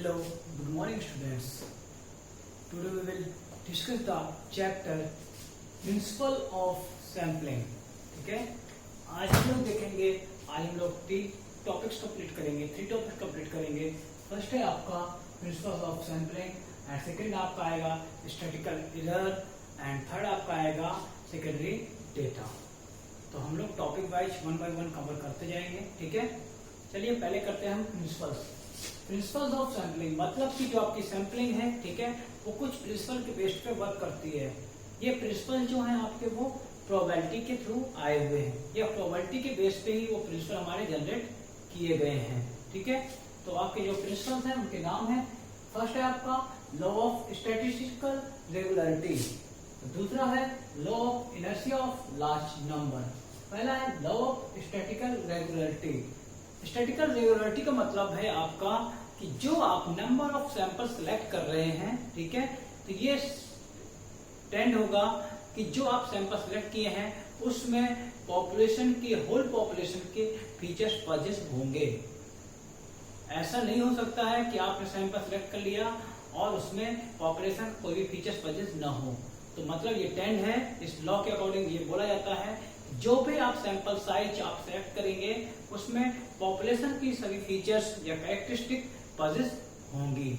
Hello, good morning students. Today we will discuss the chapter Principle of Sampling. ठीक है, आज हम लोग देखेंगे, आज हम लोग 3 टॉपिक्स कंप्लीट करेंगे। फर्स्ट है आपका principle of sampling and second आपका आएगा स्टैटिस्टिकल एरर एंड थर्ड आपका आएगा सेकेंडरी डेटा। तो हम लोग टॉपिक वाइज 1 बाय 1 कवर करते जाएंगे। ठीक है, चलिए पहले करते हैं हम प्रिंसिपल्स ऑफ सैम्पलिंग। मतलब कि जो आपकी सैम्पलिंग है, ठीक है, वो कुछ प्रिंसिपल के बेस पे वर्क करती है। ये प्रिंसिपल जो है आपके वो प्रोबेबिलिटी के थ्रू आए हुए हैं, या प्रोबेबिलिटी के बेस पे ही वो प्रिंसिपल हमारे जनरेट किए गए हैं। ठीक है, तो आपके जो प्रिंसिपल्स हैं उनके नाम है, फर्स्ट है आपका लॉ ऑफ स्टैटिस्टिकल रेगुलरिटी, दूसरा है law of inertia of large number, पहला है law of statistical regularity. Statistical regularity का मतलब है आपका कि जो आप नंबर ऑफ सैंपल सेलेक्ट कर रहे हैं, ठीक है, तो ये टेंड होगा कि जो आप सैंपल सेलेक्ट किए हैं उसमें पॉपुलेशन की होल पॉपुलेशन के फीचर्स पजेस्ट होंगे। ऐसा नहीं हो सकता है कि आपने सैंपल सेलेक्ट कर लिया और उसमें पॉपुलेशन कोई भी फीचर्स पजेस्ट ना हो। तो मतलब ये टेंड है, इस लॉ के अकॉर्डिंग ये बोला जाता है जो भी आप सैंपल साइज आप सेलेक्ट करेंगे उसमें पॉपुलेशन की सभी फीचर्स या कैरेक्टरिस्टिक पजेस्ट होंगी।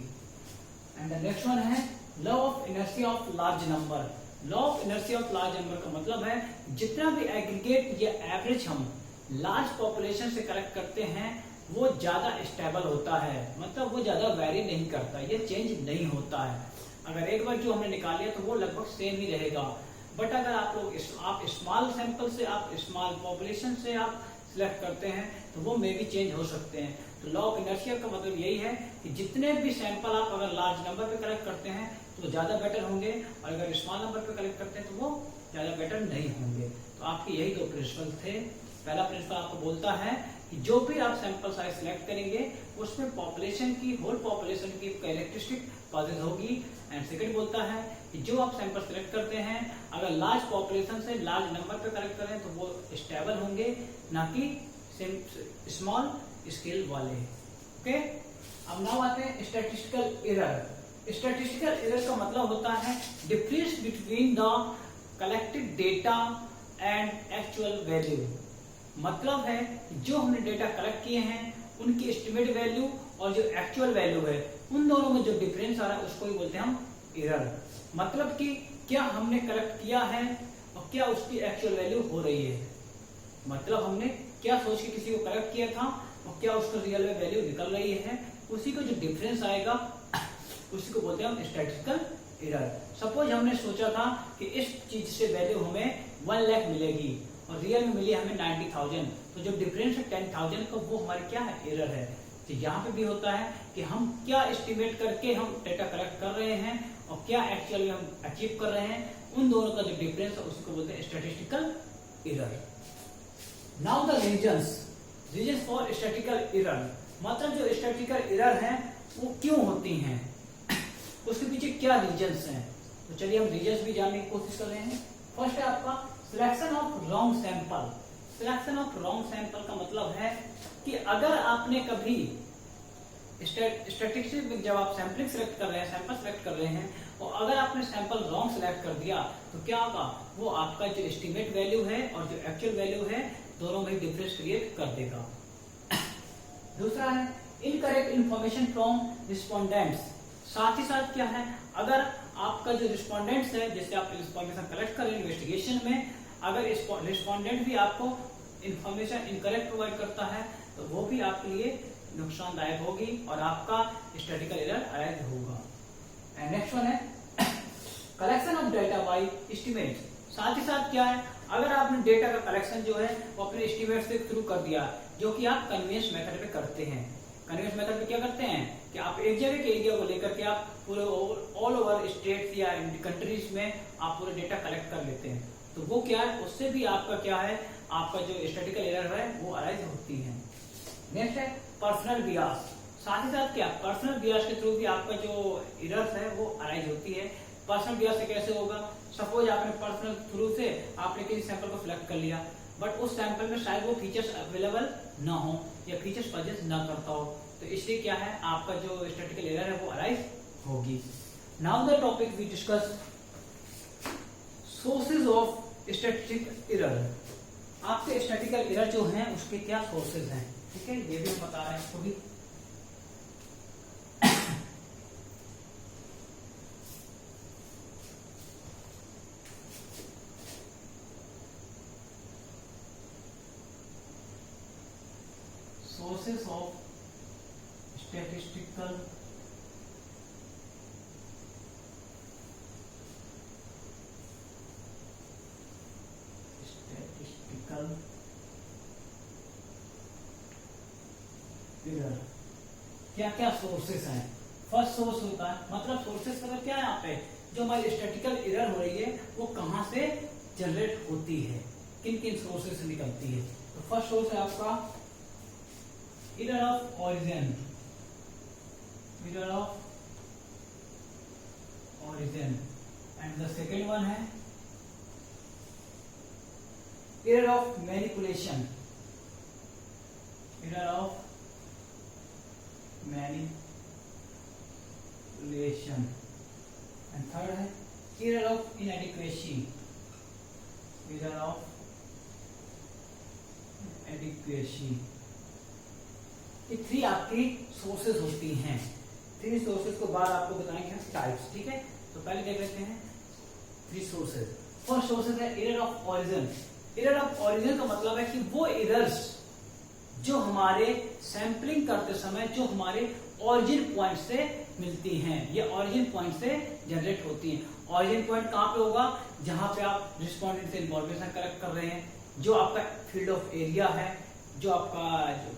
एंड द नेक्स्ट वन है law of inertia of large number. Law of inertia of large number का मतलब है जितना भी एग्रीगेट या एवरेज हम लार्ज पॉपुलेशन से कलेक्ट करते हैं वो ज्यादा स्टेबल होता है, मतलब वो ज्यादा वेरी नहीं करता, ये चेंज नहीं होता है। अगर एक बार जो हमने निकाल लिया तो वो लगभग सेम ही रहेगा। बट अगर आप स्मॉल सैंपल से, आप स्मॉल पॉपुलेशन से आप सिलेक्ट करते हैं तो वो मे भी चेंज हो सकते हैं। तो लॉ ऑफ इनर्शिया का मतलब यही है कि जितने भी सैंपल आप अगर लार्ज नंबर पे कलेक्ट करते हैं तो वो ज्यादा बेटर होंगे, और अगर स्मॉल नंबर पे कलेक्ट करते हैं तो वो ज्यादा बेटर नहीं होंगे। तो आपके यही 2 प्रिंसिपल थे। पहला प्रिंसिपल आपको बोलता है कि जो भी आप सैंपल साइज सिलेक्ट करेंगे उसमें पॉपुलेशन की, होल पॉपुलेशन की कैरेक्टरिस्टिक पॉजिटिव होगी। एंड सेकंड बोलता है कि जो आप सैंपल सेलेक्ट करते हैं अगर लार्ज पॉपुलेशन से लार्ज नंबर पे कलेक्ट करें तो वो स्टेबल होंगे, ना कि स्मॉल स्केल वाले। ओके, अब नाउ आते हैं स्टैटिस्टिकल एरर। स्टैटिस्टिकल एरर का मतलब होता है difference between the collected data and actual value. मतलब है जो हमने डेटा कलेक्ट किए हैं उनकी एस्टिमेट वैल्यू और जो एक्चुअल वैल्यू है उन दोनों में जो डिफरेंस आ रहा है उसको ही बोलते हैं हम एरर। मतलब कि क्या हमने कलेक्ट किया है और क्या उसकी एक्चुअल वैल्यू हो रही है। मतलब हमने क्या सोच के किसी को कलेक्ट किया था और क्या उसको रियल में वैल्यू निकल रही है, उसी को जो डिफरेंस आएगा उसी को बोलते हैं हम स्टैटिस्टिकल एरर। सपोज हमने सोचा था कि इस चीज से वैल्यू हमें 1 लाख मिलेगी और रियल में मिली हमें 90,000, तो जो डिफरेंस है 10,000 का वो हमारी क्या है, एरर है। तो यहाँ पे भी होता है कि हम क्या एस्टिमेट करके हम डेटा कलेक्ट कर रहे हैं और क्या एक्चुअली हम अचीव कर रहे हैं, उन दोनों का जो डिफरेंस है उसको बोलते हैं statistical error. Now the reasons for statistical error. मतलब जो स्टैटिस्टिकल एरर है वो क्यों होती हैं, उसके पीछे क्या रीजंस हैं। तो चलिए हम रीजंस भी जानने की कोशिश कर रहे हैं। फर्स्ट है आपका selection of wrong sample. Selection of wrong sample का मतलब है कि अगर आपने कभी स्टैटिस्टिक्स में जब आप सैंपलिंग सेलेक्ट कर रहे हैं, सैंपल सेलेक्ट कर रहे हैं, और अगर आपने सैंपल रॉन्ग सेलेक्ट कर दिया तो क्या होगा, वो आपका जो एस्टिमेट वैल्यू है और जो एक्चुअल वैल्यू है दोनों में डिफरेंस क्रिएट कर देगा। दूसरा है इनकरेक्ट इंफॉर्मेशन फ्रॉम रिस्पोंडेंट्स। साथ ही साथ क्या है, अगर आपका जो रिस्पोंडेंट्स है जिससे आप इंफॉर्मेशन कलेक्ट कर रहे हैं इन्वेस्टिगेशन में, अगर रिस्पोंडेंट भी आपको इंफॉर्मेशन इनकरेक्ट प्रोवाइड करता है तो वो भी आपके लिए नुकसानदायक होगी और आपका स्टैटिस्टिकल एरर अराइज होगा। एंड नेक्स्ट वन है collection of data bye estimate. साथ ही साथ क्या है, अगर आपने डेटा का कलेक्शन जो है वो अपने एस्टिमेट से थ्रू कर दिया, जो कि आप कन्वेंस मेथड पे करते हैं। कन्वेंस मेथड पे क्या करते हैं कि आप एक जगह के एरिया को लेकर के आप पूरे ऑल ओवर स्टेट या कंट्रीज में आप पूरे डेटा कलेक्ट कर लेते हैं, तो वो क्या है, उससे भी आपका क्या है, आपका जो स्टैटिस्टिकल एरर है वो अराइज होती है। नेक्स्ट है पर्सनल बियास। साथ ही साथ क्या, पर्सनल बियास के थ्रू भी आपका जो एरर्स है वो अराइज होती है। पर्सनल बियास से कैसे होगा, सपोज आपने पर्सनल थ्रू से आपने किसी सैंपल को सिलेक्ट कर लिया बट उस सैंपल में शायद वो फीचर्स अवेलेबल ना हो या फीचर्स पजेस्ट ना करता हो, तो इसलिए क्या है, आपका जो स्टैटिस्टिकल एरर है वो अराइज होगी। Now the topic we discuss sources of statistical error. आपके स्टैटिस्टिकल एरर जो हैं उसके क्या सोर्सेज हैं, ठीक है, ये भी हम बता रहे हैं आपको भी। sources of statistical एरर, क्या क्या सोर्सेस हैं। फर्स्ट सोर्स होता है, मतलब सोर्सेस का क्या है, यहाँ पे जो हमारी स्टैटिस्टिकल एरर हो रही है वो कहां से जनरेट होती है, किन किन सोर्सेस से निकलती है। तो फर्स्ट सोर्स है आपका error of origin, error of origin, and the second one है error of manipulation, error of manipulation, and third है error of inadequacy, error of inadequacy। ये थ्री आपकी सोर्सेज होती हैं। थ्री सोर्सेज को बाद आपको बताएंगे टाइप्स, ठीक है। तो पहले देख लेते हैं थ्री सोर्सेज। फर्स्ट सोर्सेज है error of origin. Error of origin का मतलब है कि वो एरर्स जो हमारे सैंपलिंग करते समय जो हमारे ओरिजिन पॉइंट से मिलती हैं, ये ओरिजिन पॉइंट से जनरेट होती हैं। ओरिजिन पॉइंट कहाँ पे होगा, जहां पे आप रिस्पॉन्डेंट से इंफॉर्मेशन कलेक्ट कर रहे हैं, जो आपका फील्ड ऑफ एरिया है, जो आपका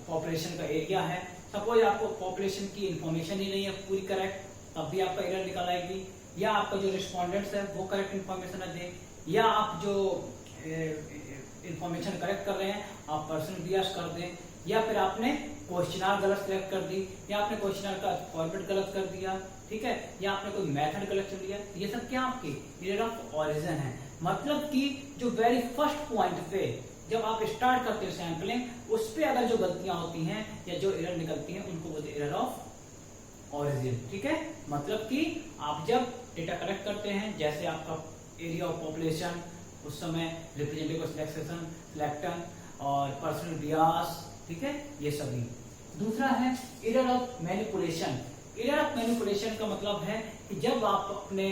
पॉपुलेशन का एरिया है। सपोज आपको पॉपुलेशन की इंफॉर्मेशन ही नहीं है पूरी करेक्ट, तब भी आपका एरर निकल आएगी। या आपका जो रिस्पॉन्डेंट्स है वो करेक्ट इंफॉर्मेशन न दे, या आप जो इंफॉर्मेशन कलेक्ट कर रहे हैं आप पर्सनल बियास कर दें, या फिर आपने क्वेश्चनर गलत सिलेक्ट कर दी, या आपने क्वेश्चनर का फॉर्मेट गलत कर दिया, ठीक है, या आपने कोई मेथड गलत चुन लिया। ये सब क्या आपकी एरर ऑफ ओरिजिन है। मतलब कि जो वेरी फर्स्ट पॉइंट पे जब आप स्टार्ट करते हो सैंपलिंग, उस पे अगर जो गलतियां होती हैं या जो एरर निकलती हैं उनको बोलते हैं एरर ऑफ ओरिजिन, ठीक है। मतलब कि आप जब डेटा कलेक्ट करते हैं, जैसे आपका एरिया ऑफ पॉपुलेशन, उस समय रिप्रेजेंटेटिव सिलेक्शन, सिलेक्टन और पर्सनल बियास, ठीक है, ये सभी। दूसरा है error of manipulation. Error of manipulation का मतलब है कि जब आप अपने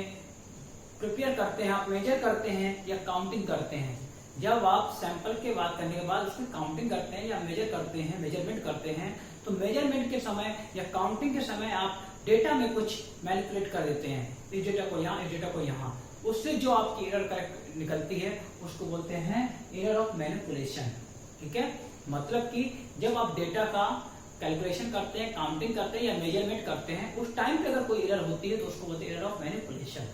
प्रिपेयर करते हैं, आप मेजर करते हैं या काउंटिंग करते हैं, जब आप सैंपल के बात करने के बाद उसकी काउंटिंग करते हैं या मेजर करते हैं, मेजरमेंट करते हैं, तो मेजरमेंट के समय या काउंटिंग के समय आप डेटा में कुछ मैनिपुलेट कर देते हैं, इस डेटा को यहाँ, इस डेटा को यहाँ, उससे जो आपकी एरर करेक्ट निकलती है उसको बोलते हैं एरर ऑफ मैनिपुलेशन, ठीक है। मतलब कि जब आप डेटा का कैलकुलेशन करते हैं, काउंटिंग करते हैं या मेजरमेंट करते हैं, उस टाइम पे अगर कोई एरर होती है तो उसको बोलते हैं error of manipulation.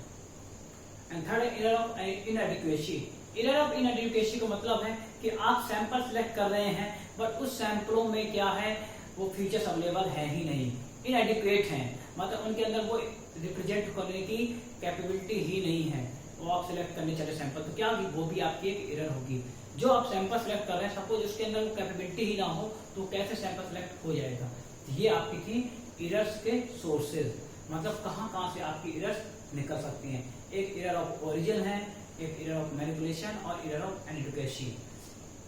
And third error of inadequacy. Error of inadequacy का मतलब है कि आप सैंपल सिलेक्ट कर रहे हैं बट उस सैंपलों में क्या है, वो फीचर्स अवेलेबल है ही नहीं, इनएडिक्वेट हैं, मतलब उनके अंदर वो रिप्रेजेंट करने की कैपेबिलिटी ही नहीं है। वो आप सिलेक्ट करने चले सैंपल तो क्या होगी, वो भी आपकी एक एरर होगी। जो आप सैंपल सिलेक्ट कर रहे हैं, सपोज उसके अंदर वो कैपेबिलिटी ही ना हो तो कैसे सैंपल सिलेक्ट हो जाएगा। ये आपकी थी एरर्स के सोर्सेज, मतलब कहाँ कहाँ से आपकी एरर्स निकल सकती हैं। एक एरर ऑफ ओरिजिन है, एक एरर ऑफ मैनिपुलेशन और error of inadequacy.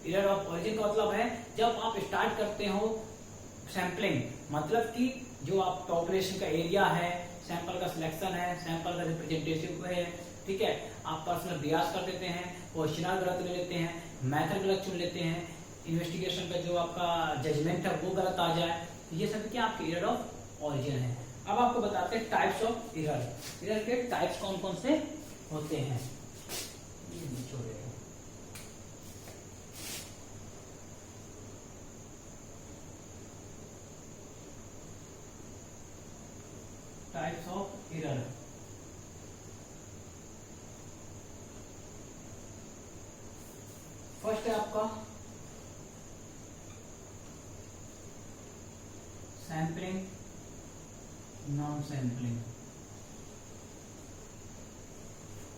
Error of origin का मतलब है जब आप स्टार्ट करते हो सैंपलिंग, मतलब कि जो आप पॉपुलेशन का एरिया है, सैंपल का सिलेक्शन है, सैंपल का रिप्रेजेंटेटिव है, ठीक है, आप पर्सनल बियास कर देते हैं, क्वेश्चनर गलत ले लेते हैं, मेथड गलत चुन लेते हैं, इन्वेस्टिगेशन का जो आपका जजमेंट है वो गलत आ जाए, तो ये सब क्या आपके एरर ऑफ ओरिजिन है। अब आपको बताते हैं टाइप्स ऑफ एरर। एरर के टाइप्स कौन कौन से होते हैं। Types of error. फर्स्ट है आपका सैंपलिंग, नॉन सैंपलिंग।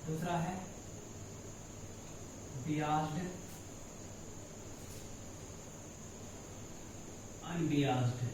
दूसरा है बियास्ड, अनबियास्ड।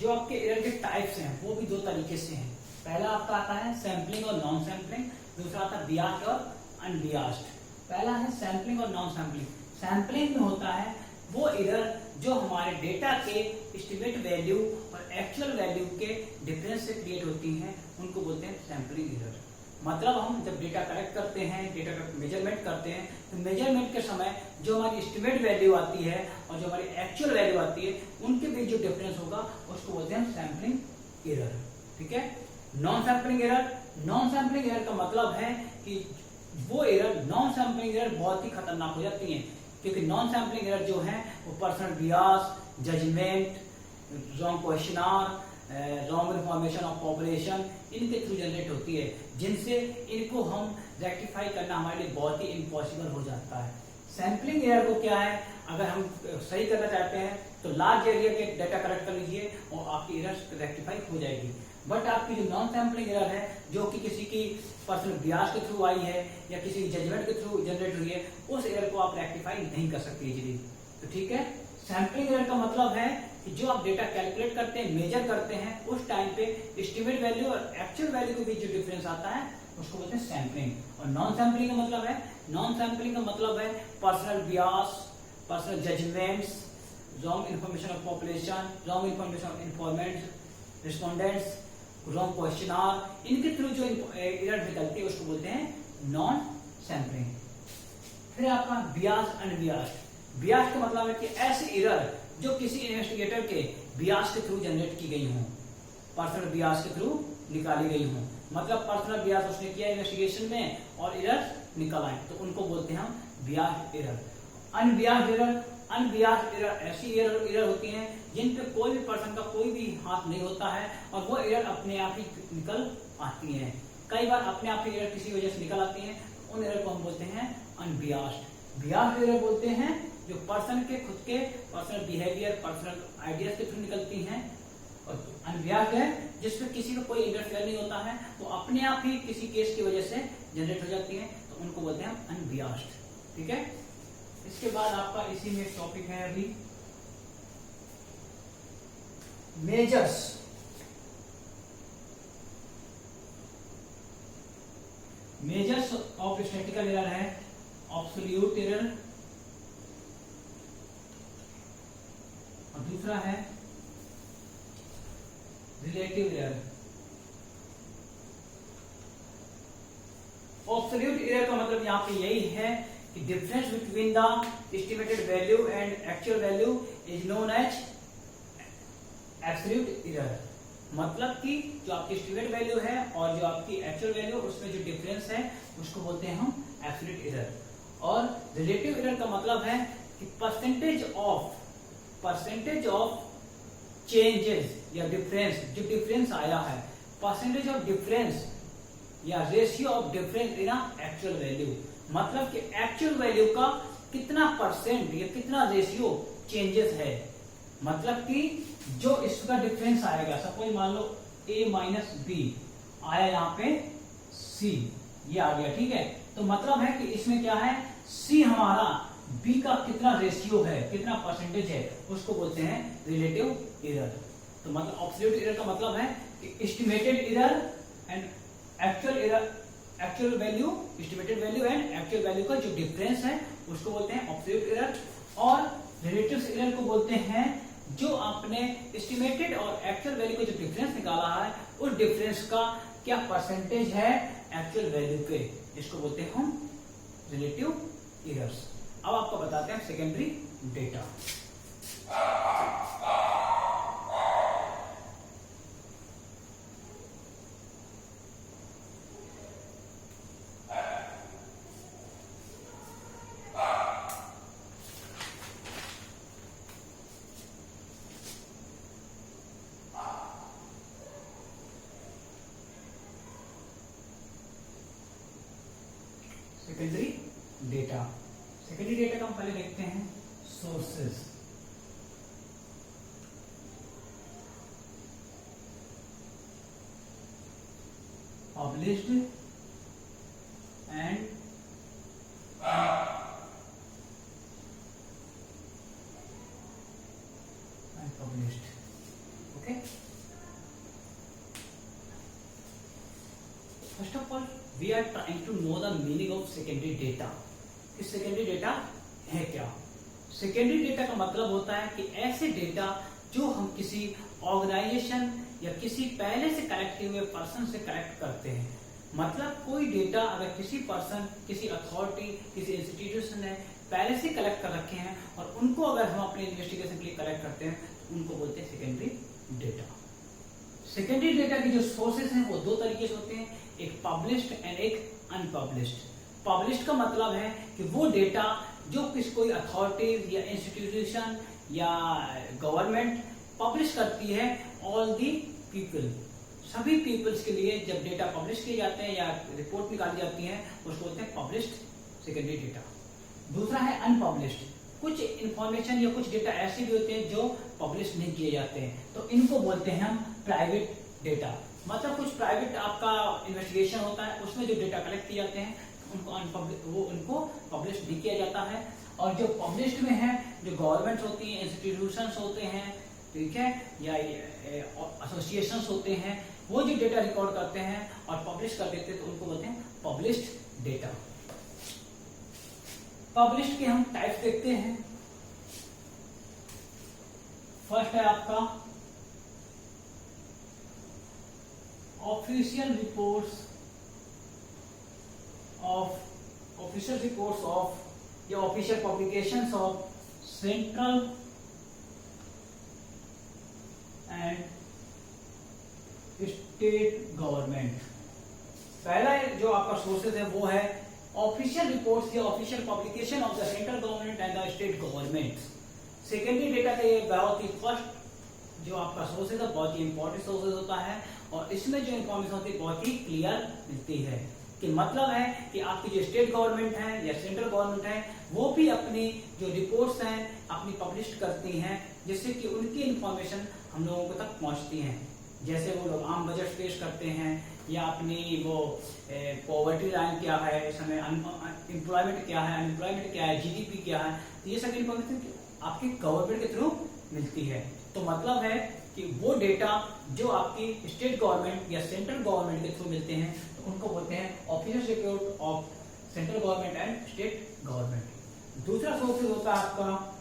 जो आपके एरर के टाइप्स हैं वो भी दो तरीके से हैं। पहला आपका आता है सैम्पलिंग और नॉन सैम्पलिंग, दूसरा आता है बियास्ड और अनबियास्ड। पहला है सैम्पलिंग और नॉन सैम्पलिंग। सैम्पलिंग में होता है वो एरर जो हमारे डेटा के एस्टिमेट वैल्यू और एक्चुअल वैल्यू के डिफरेंस से क्रिएट होती हैं, उनको बोलते हैं सैम्पलिंग एरर। मतलब हम जब डेटा कलेक्ट करते हैं, डेटा का मेजरमेंट करते हैं, तो मेजरमेंट के समय जो हमारी एस्टिमेट वैल्यू आती है और जो हमारी एक्चुअल वैल्यू आती है, उनके बीच जो डिफरेंस होगा उसको बोलते हैं सैम्पलिंग एरर। ठीक है। Non sampling error, non sampling error का मतलब है कि वो एरर, नॉन सैम्पलिंग एरर बहुत ही खतरनाक हो जाती है, क्योंकि नॉन सैम्पलिंग एरर जो है वो personal bias, judgement, wrong questioner, wrong information of population, इनके थ्रू जनरेट होती है, जिनसे इनको हम रेक्टिफाई करना हमारे लिए बहुत ही इम्पॉसिबल हो जाता है। सैम्पलिंग एरर को क्या है, अगर हम सही करना चाहते हैं तो लार्ज एरिया के डाटा कलेक्ट कर लीजिए और आपकी एरर रेक्टिफाई हो जाएगी। बट आपकी जो नॉन सैम्पलिंग एरर है, जो कि किसी की पर्सनल बियास के थ्रू आई है या किसी जजमेंट के थ्रू जनरेट हुई है, उस एरर को आप रेक्टिफाई नहीं कर सकते इजीली। तो ठीक है, सैम्पलिंग एरर का मतलब है कि जो आप डेटा कैलकुलेट करते हैं, मेजर करते हैं, उस टाइम पे एस्टिमेट वैल्यू और एक्चुअल वैल्यू के बीच जो डिफरेंस आता है उसको बोलते हैं सैम्पलिंग। और नॉन सैम्पलिंग का मतलब है, नॉन सैम्पलिंग का मतलब है personal bias, personal judgements, wrong information of population, wrong information of informant, respondents, wrong questioner, इनके थ्रू जो एरर निकलती है उसको बोलते हैं नॉन सैम्पलिंग। फिर आपका बियास, अनबियास्ड। बियास का मतलब है कि ऐसे एरर जो किसी इन्वेस्टिगेटर के बियास के थ्रू जनरेट की गई हों, पर्सनल बियास के थ्रू निकाली गई हों। मतलब पर्सनल बियास उसने किया इन्वेस्टिगेशन में और एरर निकल आए, तो उनको बोलते हैं हम बियास्ड एरर। अनबियास्ड एरर, अनबियास्ड एरर ऐसी एरर होती हैं जिन पे कोई भी पर्सन का कोई भी हाथ नहीं होता है और वो एरर अपने आप ही निकल आती हैं। कई बार अपने आप ही एरर किसी वजह से निकल आती हैं, तो उन एरर को हम बोलते हैं अनबियास्ड। बियास्ड एरर बोलते हैं जो पर्सन के खुद के पर्सनल बिहेवियर, पर्सनल आइडियाज के थ्रू निकलती हैं। और अनबियास्ड है जिसमें किसी का कोई इंटरफेयर नहीं होता है, वो अपने आप ही किसी केस की वजह से जनरेट हो जाती है, तो उनको बोलते हैं अनबियास्ड। ठीक है। इसके बाद आपका इसी में टॉपिक है अभी measures. Measures of statistical error है एब्सोल्यूट एरर और दूसरा है रिलेटिव एरर। एब्सोल्यूट एरर का मतलब यहां पे यही है कि difference between the estimated value and actual value is known as absolute error. मतलब कि जो आपकी एस्टिमेट वैल्यू है और जो आपकी एक्चुअल वैल्यू, उसमें जो डिफरेंस है उसको बोलते हैं हम एब्सोल्यूट एरर। और रिलेटिव एरर का मतलब है कि परसेंटेज ऑफ चेंजेस या डिफरेंस, जो डिफरेंस आया है, परसेंटेज ऑफ डिफरेंस या ratio of difference in actual value. मतलब कि एक्चुअल वैल्यू का कितना परसेंट या कितना रेशियो चेंजेस है। मतलब कि जो इसका डिफरेंस आएगा, सपोज मान लो a माइनस बी आया, यहाँ पे c ये आ गया। ठीक है, तो मतलब है कि इसमें क्या है, c हमारा b का कितना रेशियो है, कितना परसेंटेज है, उसको बोलते हैं रिलेटिव एरर। तो मतलब एब्सोल्यूट एरर का मतलब है कि estimated error and actual error, actual value, estimated value and actual value का जो डिफरेंस है उसको बोलते हैं एब्सोल्यूट एरर। और रिलेटिव एरर को बोलते हैं जो आपने एस्टिमेटेड और एक्चुअल वैल्यू का जो डिफरेंस निकाला है, उस डिफरेंस का क्या परसेंटेज है एक्चुअल वैल्यू पे, जिसको बोलते हैं हम रिलेटिव एरर्स। अब आपको बताते हैं secondary data. Secondary data, secondary data का हम पहले देखते हैं sources. Published and published. Okay, we are trying to know the meaning of secondary data. कि सेकेंडरी डेटा है क्या? सेकेंडरी डेटा का मतलब होता है कि ऐसे डेटा जो हम किसी ऑर्गेनाइजेशन या किसी पहले से कलेक्ट किए हुए पर्सन से कलेक्ट करते हैं। मतलब कोई डेटा अगर किसी पर्सन, किसी अथॉरिटी, किसी इंस्टीट्यूशन ने पहले से कलेक्ट कर रखे हैं और उनको अगर हम अपने इन्वेस्टिगेशन के लिए कलेक्ट करते हैं तो उनको बोलते हैं सेकेंडरी डेटा। सेकेंडरी डेटा के जो सोर्सेस हैं वो दो तरीके से होते हैं, एक पब्लिश्ड एंड एक अनपब्लिश्ड। पब्लिश्ड का मतलब है कि वो डेटा जो कोई अथॉरिटी या इंस्टीट्यूशन या गवर्नमेंट पब्लिश करती है ऑल दी पीपल, सभी पीपल्स के लिए जब डेटा पब्लिश किए जाते हैं या रिपोर्ट निकाली जाती है उसको बोलते हैं पब्लिश्ड सेकेंडरी डेटा। दूसरा है अनपब्लिश्ड। कुछ इंफॉर्मेशन या कुछ डेटा ऐसे भी होते हैं जो पब्लिश नहीं किए जाते हैं तो इनको बोलते हैं हम प्राइवेट डेटा। मतलब कुछ प्राइवेट आपका इन्वेस्टिगेशन होता है उसमें जो डेटा कलेक्ट किए जाते हैं उनको पब्लिश भी किया जाता है। और जो पब्लिश्ड में है जो गवर्नमेंट होती है, इंस्टीट्यूशंस होते हैं, ठीक है, या एसोसिएशंस होते हैं, वो जो डेटा रिकॉर्ड करते हैं और पब्लिश कर देते हैं तो उनको बोलते हैं पब्लिश्ड डेटा। पब्लिश्ड के हम टाइप्स देखते हैं। फर्स्ट है आपका ऑफिशियल रिपोर्ट्स ऑफ या official publications of central and state government. पहला जो आपका सोर्सेज है वो है ऑफिशियल रिपोर्ट्स या official publication of the central government and the state government. Secondary data का ये बहुत ही फर्स्ट जो आपका सोर्सेज है बहुत ही इंपॉर्टेंट सोर्सेज होता है और इसमें जो इंफॉर्मेशन होती है बहुत ही क्लियर मिलती है। कि मतलब है कि आपकी जो स्टेट गवर्नमेंट है या सेंट्रल गवर्नमेंट है वो भी अपनी जो रिपोर्ट्स हैं अपनी पब्लिश करती हैं जिससे कि उनकी इंफॉर्मेशन हम लोगों को तक पहुंचती हैं। जैसे वो लोग आम बजट पेश करते हैं या अपनी वो पॉवर्टी लाइन क्या है, इस समय एम्प्लॉयमेंट क्या है, अनएम्प्लॉयमेंट क्या है, जीडीपी क्या है, तो ये सब इंफॉर्मेशन आपकी गवर्नमेंट के थ्रू मिलती है। तो मतलब है कि वो डेटा जो आपकी स्टेट गवर्नमेंट या सेंट्रल गवर्नमेंट के थ्रू मिलते हैं तो उनको बोलते हैं official report of central government and state government. दूसरा सोर्स होता है आपका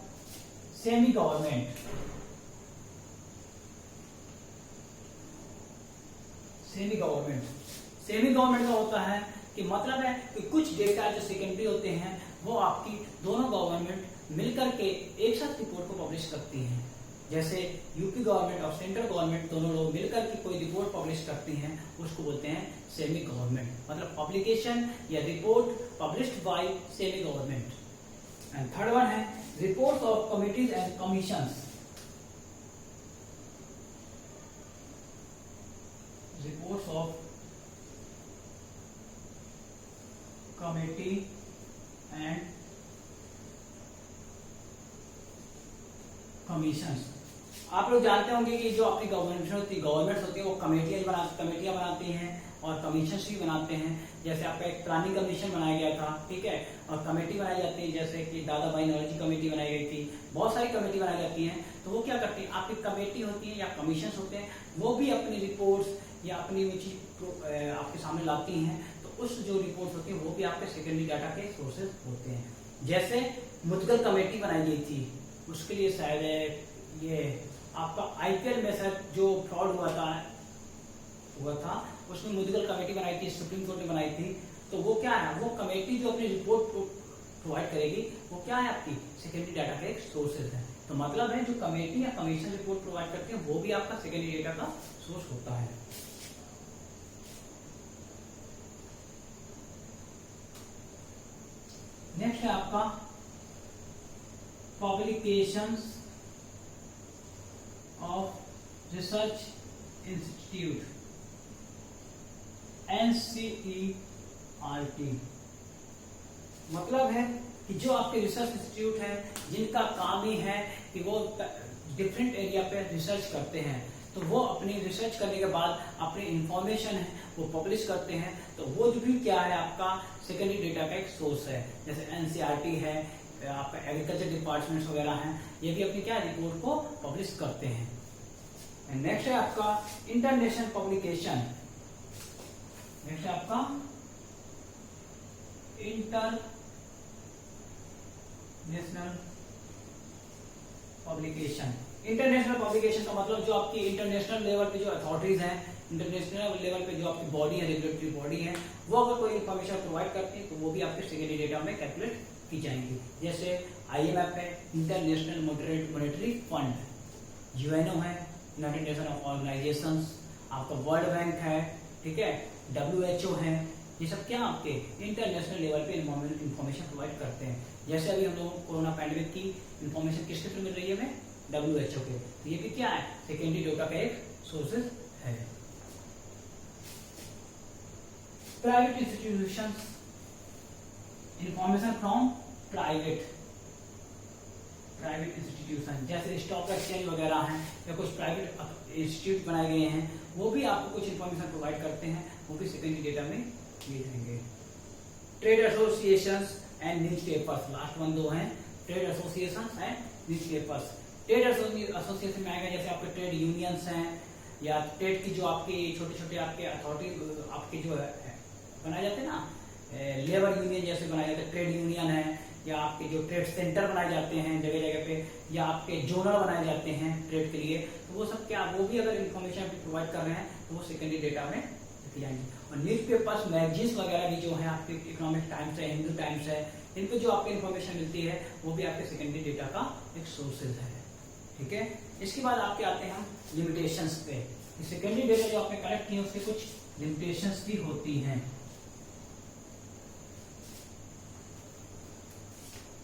सेमी गवर्नमेंट। सेमी गवर्नमेंट का होता है कि मतलब है कि कुछ डेटा जो सेकेंडरी होते हैं वो आपकी दोनों गवर्नमेंट मिलकर के एक साथ रिपोर्ट को पब्लिश करती हैं। जैसे यूपी गवर्नमेंट और सेंट्रल गवर्नमेंट दोनों लोग मिलकर के कोई रिपोर्ट पब्लिश करती हैं उसको बोलते हैं सेमी गवर्नमेंट। मतलब पब्लिकेशन या report published by semi government. And third one है reports of committees and commissions. Reports of committee and commissions. आप लोग जानते होंगे कि जो अपनी गवर्नमेंट होती है वो कमेटियां बनाती हैं और कमीशंस भी बनाते हैं। जैसे आपका एक प्लानिंग कमीशन बनाया गया था, ठीक है, और कमेटी बनाई जाती है जैसे कि दादा भाई नौरोजी कमेटी बनाई गई थी, बहुत सारी कमेटी बनाई जाती हैं। तो वो क्या करती है, आपकी कमेटी होती है या कमीशन होते हैं वो भी अपनी रिपोर्ट्स या अपनी चीज आपके सामने लाती हैं। तो उस जो रिपोर्ट्स होती है वो भी आपके सेकेंडरी डाटा के सोर्सेज होते हैं। जैसे मुदगल कमेटी बनाई गई थी, उसके लिए शायद ये आपका आईपीएल में सर जो फ्रॉड हुआ था उसमें मुदगल कमेटी बनाई थी, सुप्रीम कोर्ट ने बनाई थी। तो वो क्या है, वो कमेटी जो अपनी रिपोर्ट प्रोवाइड करेगी वो क्या है आपकी सेकेंडरी डाटा का एक सोर्सेज है। तो मतलब है जो कमेटी या कमीशन रिपोर्ट प्रोवाइड करती है वो भी आपका सेकेंडरी डेटा का सोर्स होता है। नेक्स्ट है आपका publications of research institute NCERT। मतलब है कि जो आपके रिसर्च इंस्टीट्यूट है जिनका काम ही है कि वो डिफरेंट एरिया पे रिसर्च करते हैं तो वो अपनी रिसर्च करने के बाद अपनी इंफॉर्मेशन है वो पब्लिश करते हैं। तो वो भी क्या है आपका सेकेंडरी डेटा का एक सोर्स है। जैसे NCERT है, आपका एग्रीकल्चर डिपार्टमेंट्स वगैरह हैं, ये भी अपनी क्या रिपोर्ट को पब्लिश करते हैं। नेक्स्ट है आपका इंटरनेशनल पब्लिकेशन। नेक्स्ट है आपका इंटरनेशनल पब्लिकेशन। इंटरनेशनल पब्लिकेशन का मतलब जो आपकी इंटरनेशनल लेवल पे जो अथॉरिटीज हैं, इंटरनेशनल लेवल पे जो आपकी बॉडी है, रेगुलेटरी बॉडी है, वो अगर कोई इन्फॉर्मेशन प्रोवाइड करती है तो वो भी आपके सेकेंडरी डेटा में कैलकुलेट की जाएंगी। जैसे IMF है, इंटरनेशनल मॉनेटरी फंड, UNO है, यूनाइटेड नेशन ऑर्गेनाइजेशंस, आपका वर्ल्ड बैंक है, ठीक है, WHO है, ये सब क्या आपके इंटरनेशनल लेवल पे इंफॉर्मेशन प्रोवाइड करते हैं। जैसे अभी हम लोग कोरोना पैंडेमिक की इंफॉर्मेशन किसके थ्रू मिल रही है हमें? WHO के। तो ये भी क्या है? सेकेंडरी डेटा का एक सोर्सेज है। Private institutions, information from private institution, जैसे स्टॉक एक्सचेंज वगैरह हैं या कुछ प्राइवेट इंस्टीट्यूट बनाए गए हैं, वो भी आपको कुछ इंफॉर्मेशन प्रोवाइड करते हैं, वो भी सेकेंडरी डेटा में दिए जाएंगे। Trade associations and newspapers, last one दो हैं, trade associations and newspapers. Trade association में आएगा जैसे आपके ट्रेड यूनियंस हैं या ट्रेड की जो आपकी छोटे छोटे आपके अथॉरिटी आपके जो बनाए जाते हैं ना, लेबर यूनियन जैसे बनाए जाते हैं, ट्रेड यूनियन है, या आपके जो ट्रेड सेंटर बनाए जाते हैं जगह जगह पे, या आपके जोनल बनाए जाते हैं ट्रेड के लिए, तो वो सब क्या, वो भी अगर इन्फॉर्मेशन प्रोवाइड कर रहे हैं तो वो सेकेंडरी डेटा में दिख जाएंगे। और न्यूज़पेपर्स, मैगजीन्स वगैरह भी जो है आपके इकोनॉमिक टाइम्स है, हिंदू टाइम्स है, इन पे जो आपको इन्फॉर्मेशन मिलती है वो भी आपके सेकेंडरी डेटा का एक सोर्सेज है, ठीक है। इसके बाद आपके आते हैं हम लिमिटेशंस पे। सेकेंडरी डेटा जो आपने कलेक्ट किए उसके कुछ लिमिटेशंस भी होती हैं।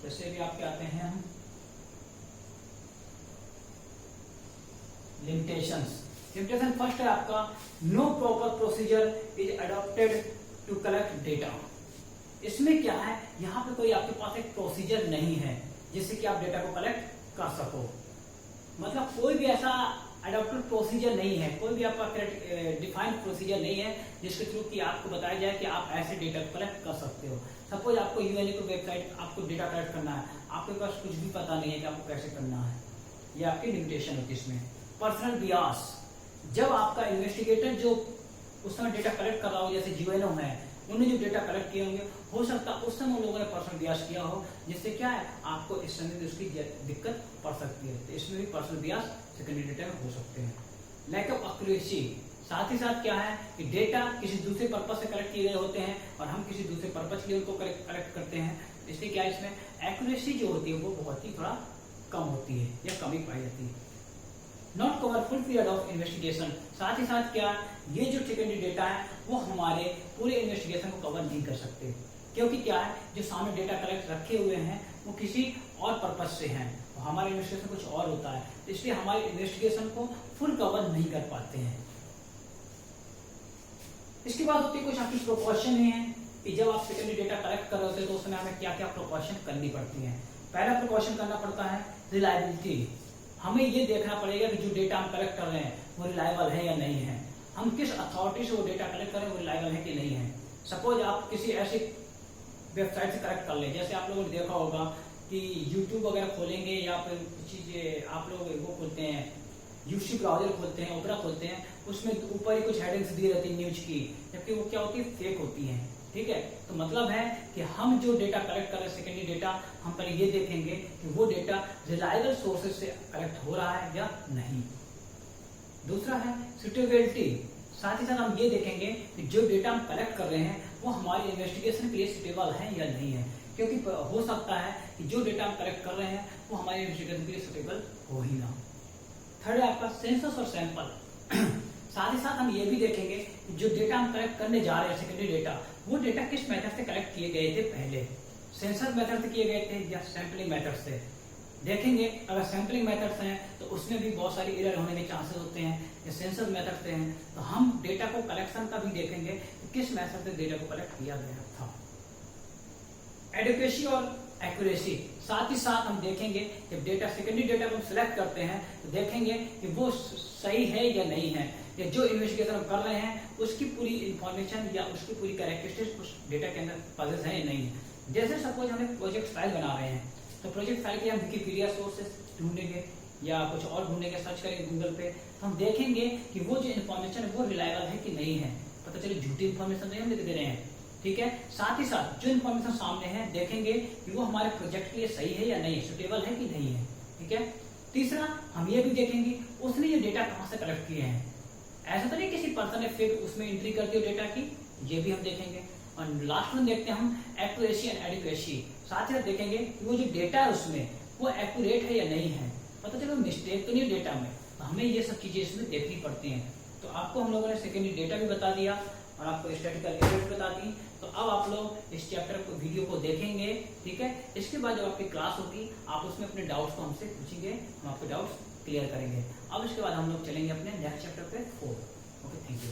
जैसे भी आपके आते हैं हम लिमिटेशंस। लिमिटेशन फर्स्ट है आपका, no proper procedure is adopted to collect data. इसमें क्या है, यहाँ पे कोई आपके पास एक प्रोसीजर नहीं है जिससे कि आप डेटा को कलेक्ट कर सको। मतलब कोई भी ऐसा अडॉप्टेड प्रोसीजर नहीं है, कोई भी आपका डिफाइंड प्रोसीजर नहीं है जिसके थ्रू कि आपको बताया जाए कि आप ऐसे डेटा को कलेक्ट कर सकते हो। सपोज आपको यूएनए को वेबसाइट आपको डेटा कलेक्ट करना है, आपके पास कुछ भी पता नहीं है कि आपको कैसे करना है, ये आपकी लिमिटेशन होती है इसमें। पर्सनल बियास, जब आपका इन्वेस्टिगेटर जो उस समय डेटा कलेक्ट कर रहा हो, जैसे यूएनओ है, उन्होंने जो डेटा कलेक्ट किए होंगे, हो सकता है उस समय उन लोगों ने पर्सनल बियास किया हो, जिससे क्या है आपको इस समय उसकी दिक्कत पड़ सकती है। तो इसमें भी पर्सनल बियास सेकेंडरी डेटा में हो सकते हैं। लैक ऑफ एक्यूरेसी, साथ ही साथ क्या है कि डेटा किसी दूसरे पर्पज से कलेक्ट किए गए होते हैं और हम किसी दूसरे पर्पज के लिए उनको कलेक्ट करते हैं, इसलिए क्या इसमें एक्यूरेसी जो होती है वो बहुत ही थोड़ा कम होती है या कमी पाई जाती है। Not cover full period of investigation, साथ ही साथ क्या ये जो सेकेंडरी डेटा है वो हमारे पूरे इन्वेस्टिगेशन को कवर नहीं कर सकते, क्योंकि क्या है जो सामने डेटा कलेक्ट रखे हुए हैं वो किसी और पर्पज से हैं, हमारा इन्वेस्टिगेशन कुछ और होता है, इसलिए हमारे इन्वेस्टिगेशन को फुल कवर नहीं कर पाते हैं। इसके बाद होती है कुछ आपकी प्रोपोर्शन है कि जब आप सेकेंडरी डेटा कलेक्ट कर रहे होते हैं तो उस समय हमें क्या क्या प्रोपोर्शन करनी पड़ती है। पहला प्रोपोर्शन करना पड़ता है रिलायबिलिटी, हमें ये देखना पड़ेगा कि जो डेटा हम कलेक्ट कर रहे हैं वो रिलायबल है या नहीं है, हम किस अथॉरिटी से वो डेटा कलेक्ट कर रहे हैं वो रिलायबल है कि नहीं है। सपोज आप किसी ऐसी वेबसाइट से कलेक्ट कर लें, जैसे आप लोगों ने देखा होगा कि यूट्यूब वगैरह खोलेंगे या फिर कुछ चीजें आप लोग वो खोलते हैं, यूसी ब्राउजर खोलते हैं, ओपेरा खोलते हैं, उसमें ऊपर ही कुछ हेडिंग्स दी रहती है न्यूज की, जबकि वो क्या होती है फेक होती है, ठीक है। तो मतलब है कि हम जो डेटा कलेक्ट कर रहे हैं सेकेंडरी डेटा, हम पहले ये देखेंगे कि वो डेटा रिलायबल सोर्सेज से कलेक्ट हो रहा है या नहीं। दूसरा है सुटेबिलिटी, साथ ही साथ हम ये देखेंगे कि जो डेटा हम कलेक्ट कर रहे हैं वो हमारे इन्वेस्टिगेशन के लिए सुटेबल है या नहीं है, क्योंकि हो सकता है कि जो डेटा हम कलेक्ट कर रहे हैं वो हमारे इन्वेस्टिगेशन के लिए सुटेबल हो ही ना। थर्ड है आपका सेंसस और सैंपल, साथ ही साथ हम ये भी देखेंगे कि जो डेटा हम कलेक्ट करने जा रहे हैं सेकेंडरी डेटा, वो डेटा किस मेथड से कलेक्ट किए गए थे, पहले सेंसस मेथड से किए गए थे या सैंपलिंग मेथड से। देखेंगे अगर सैंपलिंग मेथड्स हैं तो उसमें भी बहुत सारी एरर होने के चांसेस होते हैं, या सेंसस मेथड से हैं तो हम डेटा को कलेक्शन का भी देखेंगे कि किस मेथड से डेटा को कलेक्ट किया गया था। एडुकेसी और एक्यूरेसी, साथ ही साथ हम देखेंगे जब डेटा सेकेंडरी डेटा को हम सिलेक्ट करते हैं तो देखेंगे कि वो सही है या नहीं है, या जो इन्वेस्टिगेशन हम कर रहे हैं उसकी पूरी इंफॉर्मेशन या उसकी पूरी कैरेक्टरिस्टिक्स उस डेटा के अंदर पॉजिटिव है या नहीं है। जैसे सपोज हम एक प्रोजेक्ट फाइल बना रहे हैं तो प्रोजेक्ट फाइल के हम विकिपीडिया सोर्सेस ढूंढेंगे या कुछ और ढूंढेंगे, सर्च करेंगे गूगल पे, तो हम देखेंगे कि वो जो इन्फॉर्मेशन है वो रिलायबल है कि नहीं है। पता चले झूठी इन्फॉर्मेशन नहीं हम दे रहे हैं, ठीक है। साथ ही साथ जो इन्फॉर्मेशन सामने है देखेंगे कि वो हमारे प्रोजेक्ट के लिए सही है या नहीं, सुटेबल है कि नहीं है, ठीक है। तीसरा हम ये भी देखेंगे उसने ये डेटा कहाँ से कलेक्ट किए हैं, ऐसा तो नहीं किसी पर्सन ने फिर उसमें एंट्री कर दी डेटा की, ये भी हम देखेंगे। और लास्ट में देखते हैं हम एक्यूरेसी एंड एडिक्वेसी, साथ ही साथ देखेंगे कि वो जो डेटा है उसमें वो एक्यूरेट है या नहीं है, पता चलो मिस्टेक तो नहीं डेटा में, तो हमें ये सब चीजें इसमें देखनी पड़ती हैं। तो आपको हम लोगों ने सेकेंडरी डेटा भी बता दिया और आपको स्टैटिस्टिकल एबिलिटी बता दी। तो अब आप लोग इस चैप्टर को वीडियो को देखेंगे, ठीक है। इसके बाद जब आपकी क्लास होगी आप उसमें अपने डाउट्स को हमसे पूछेंगे, हम आपके डाउट्स क्लियर करेंगे। अब इसके बाद हम लोग चलेंगे अपने नेक्स्ट चैप्टर पे 4। Okay, thank you.